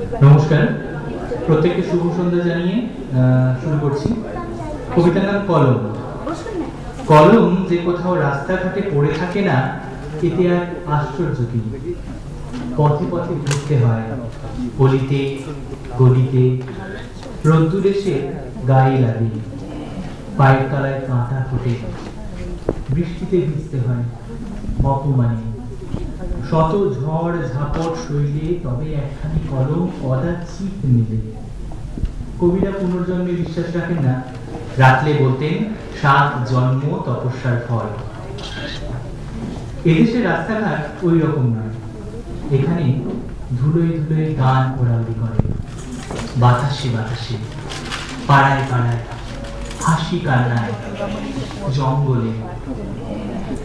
নমস্কার, প্রত্যেককে শুভ সন্ধ্যা জানিয়ে শুরু করছি। কবিতার নাম কলম। কলম যে কোথাও রাস্তাঘাটে পড়ে থাকে না, এতে আর আশ্চর্য কি। পথে পথে ঘুরতে হয়, গলিতে গলিতে, রোদ্দুর এসে গায়ে লাগে, পায়ের তলায় কাঁটা ফোটে, বৃষ্টিতে ভিজতে হয় অপমানে। শত ঝড় ঝাপট সইলে তবে একখানি কলম কদাচিৎ মেলে। কবিরা পুনর্জন্মে বিশ্বাস রাখেন না, রাখলে বলতেন 7 জন্ম তপস্যার ফল। এদেশের রাস্তাঘাট ওই রকম নয়। এখানে ধুলোয় ধুলোয় গান ওড়াউড়ি করে, বাতাসে বাতাসে, পাড়ায় পাড়ায়, হাসি কান্নায়, জঙ্গলে।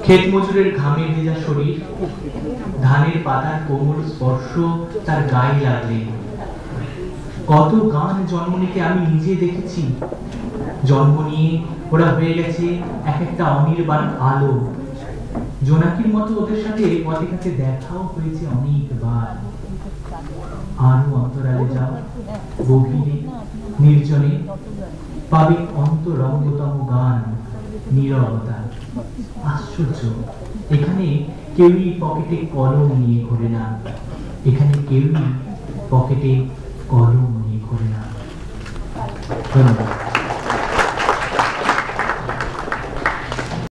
ক্ষেত মজুরের ঘামে ভেজা শরীর, ধানের পাতার কোমল স্পর্শ তার গায়ে লাগলে। কত গান জন্ম নিতে আমি নিজে দেখেছি। জন্ম নিয়ে ওরা হয়ে গেছে এক একটা অনির্বাণ আলো। জোনাকির মতো ওদের সাথে পথে কাছে দেখাও হয়েছে অনেকবার। আরো অন্তরালে যাও, গভীরে নির্জনে, পাবে অন্তরঙ্গতম গান, নীরবতা। আশ্চর্য, এখানে কেউই পকেটে কলম নিয়ে ঘোরে না। এখানে কেউই পকেটে কলম নিয়ে ঘোরে না। ধন্যবাদ।